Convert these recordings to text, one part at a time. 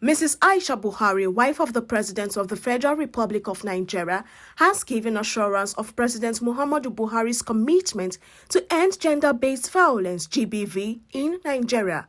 Mrs. Aisha Buhari, wife of the President of the Federal Republic of Nigeria, has given assurance of President Muhammadu Buhari's commitment to end gender-based violence (GBV) in Nigeria.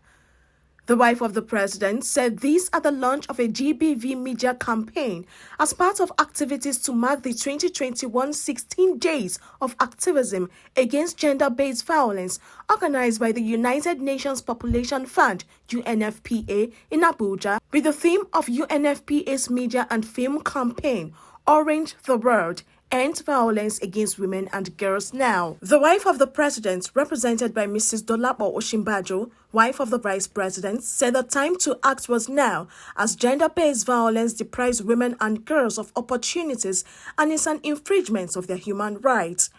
The wife of the president said this at the launch of a GBV media campaign as part of activities to mark the 2021 16 Days of Activism Against Gender-Based Violence organized by the United Nations Population Fund (UNFPA) in Abuja with the theme of UNFPA's media and film campaign, Orange the World, End Violence Against Women and Girls Now. The wife of the president, represented by Mrs. Dolapo Oshimbajo, wife of the vice president, said the time to act was now as gender-based violence deprives women and girls of opportunities and is an infringement of their human rights.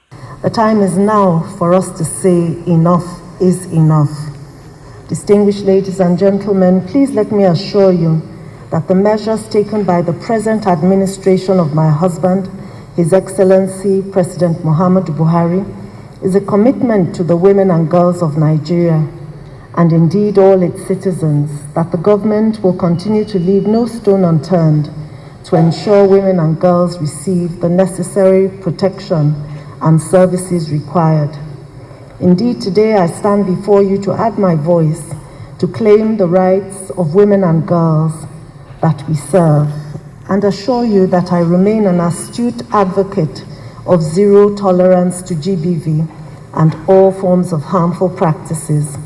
The time is now for us to say enough is enough. Distinguished ladies and gentlemen, please let me assure you that the measures taken by the present administration of my husband, His Excellency President Muhammadu Buhari, is a commitment to the women and girls of Nigeria, and indeed all its citizens, that the government will continue to leave no stone unturned to ensure women and girls receive the necessary protection and services required. Indeed, today I stand before you to add my voice to claim the rights of women and girls that we serve, and assure you that I remain an astute advocate of zero tolerance to GBV and all forms of harmful practices.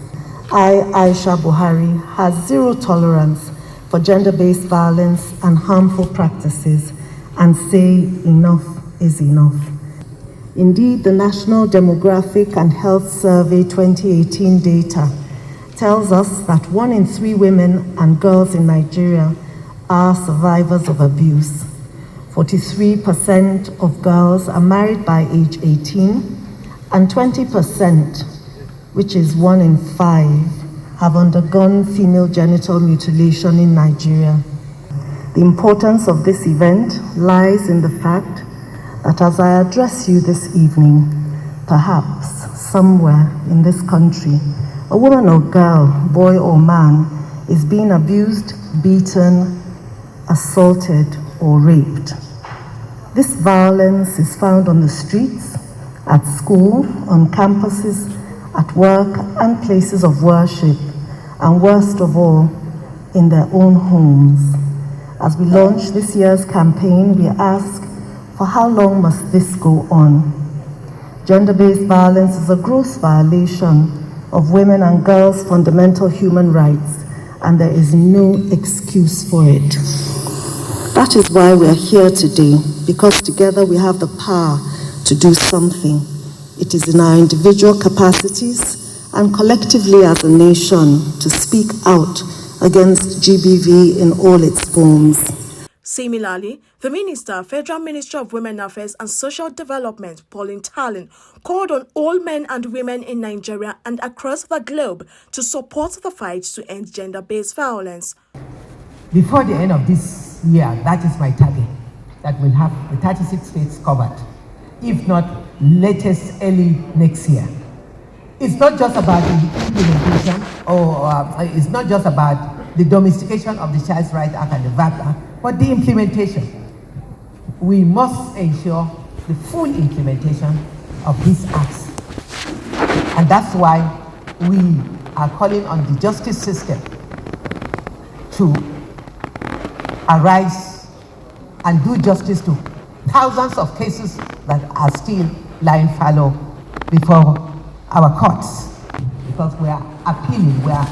I, Aisha Buhari, has zero tolerance for gender-based violence and harmful practices and say enough is enough. Indeed, the National Demographic and Health Survey 2018 data tells us that 1 in 3 women and girls in Nigeria are survivors of abuse. 43% of girls are married by age 18, and 20%, which is 1 in 5, have undergone female genital mutilation in Nigeria. The importance of this event lies in the fact that as I address you this evening, perhaps somewhere in this country, a woman or girl, boy or man, is being abused, beaten, assaulted or raped. This violence is found on the streets, at school, on campuses, at work and places of worship, and worst of all, in their own homes. As we launch this year's campaign, we ask, for how long must this go on? Gender-based violence is a gross violation of women and girls' fundamental human rights, and there is no excuse for it. That is why we are here today, because together we have the power to do something. It is in our individual capacities and collectively as a nation to speak out against GBV in all its forms. Similarly, the Minister, Federal Minister of Women Affairs and Social Development, Pauline Talon, called on all men and women in Nigeria and across the globe to support the fight to end gender-based violence. Before the end of this year, that is my target, that we'll have the 36 states covered, if not latest early next year. It's not just about the implementation, or it's not just about the domestication of the Child Rights Act and the VAT Act, but the implementation. We must ensure the full implementation of these acts. And that's why we are calling on the justice system to arise and do justice to thousands of cases that are still lying fallow before our courts. Because we are appealing, we are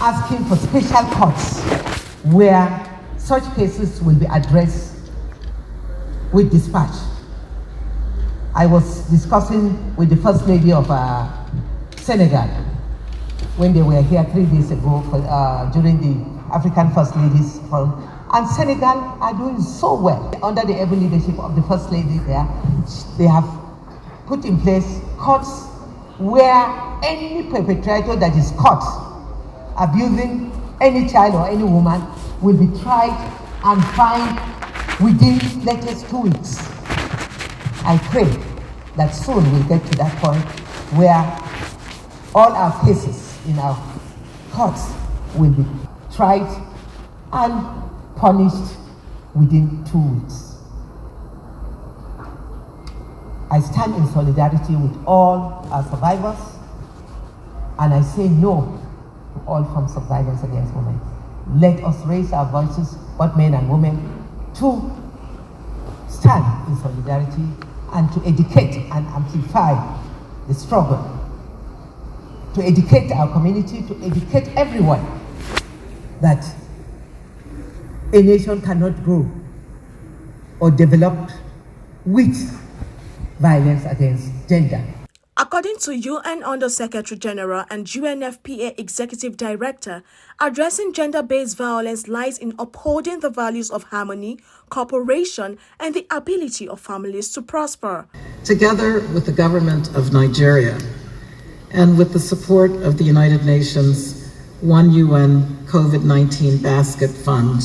asking for special courts where such cases will be addressed with dispatch. I was discussing with the First Lady of Senegal when they were here 3 days ago during the African First Ladies Forum. And Senegal are doing so well. Under the able leadership of the First Lady there, they have put in place courts where any perpetrator that is caught abusing any child or any woman will be tried and fined within latest 2 weeks. I pray that soon we'll get to that point where all our cases in our courts will be tried and punished within 2 weeks. I stand in solidarity with all our survivors, and I say no to all forms of violence against women. Let us raise our voices, both men and women, to stand in solidarity and to educate and amplify the struggle, to educate our community, to educate everyone that a nation cannot grow or develop with violence against gender. According to UN Under-Secretary General and UNFPA Executive Director, addressing gender-based violence lies in upholding the values of harmony, cooperation, and the ability of families to prosper. Together with the government of Nigeria and with the support of the United Nations One UN COVID-19 Basket Fund,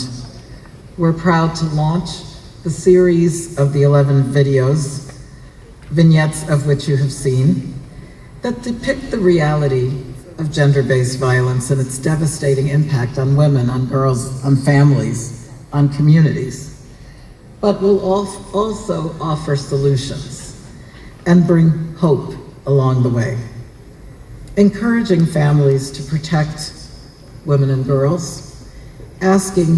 we're proud to launch the series of the 11 videos, vignettes of which you have seen, that depict the reality of gender-based violence and its devastating impact on women, on girls, on families, on communities, but will also offer solutions and bring hope along the way, encouraging families to protect women and girls, asking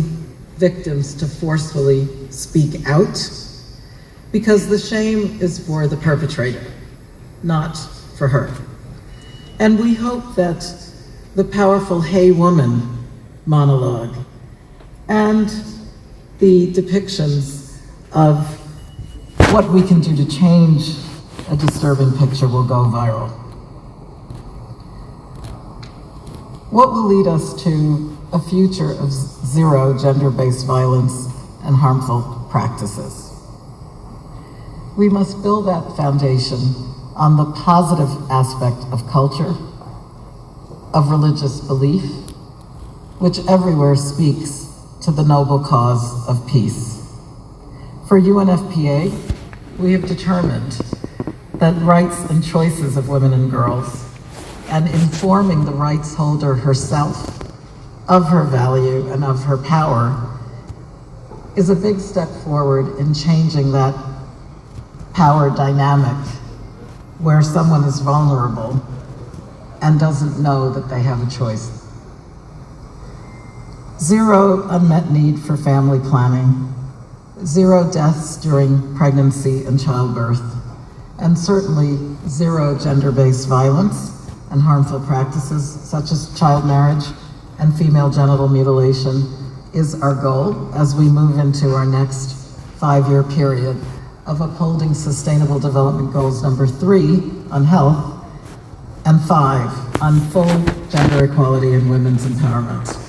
victims to forcefully speak out, because the shame is for the perpetrator, not for her. And we hope that the powerful Hey Woman monologue and the depictions of what we can do to change a disturbing picture will go viral. What will lead us to a future of zero gender-based violence and harmful practices? We must build that foundation on the positive aspect of culture, of religious belief, which everywhere speaks to the noble cause of peace. For UNFPA, we have determined that rights and choices of women and girls, and informing the rights holder herself of her value and of her power, is a big step forward in changing that power dynamic where someone is vulnerable and doesn't know that they have a choice. Zero unmet need for family planning, zero deaths during pregnancy and childbirth, and certainly zero gender-based violence and harmful practices such as child marriage and female genital mutilation is our goal as we move into our next 5-year period of upholding Sustainable Development Goals number 3 on health and 5 on full gender equality and women's empowerment.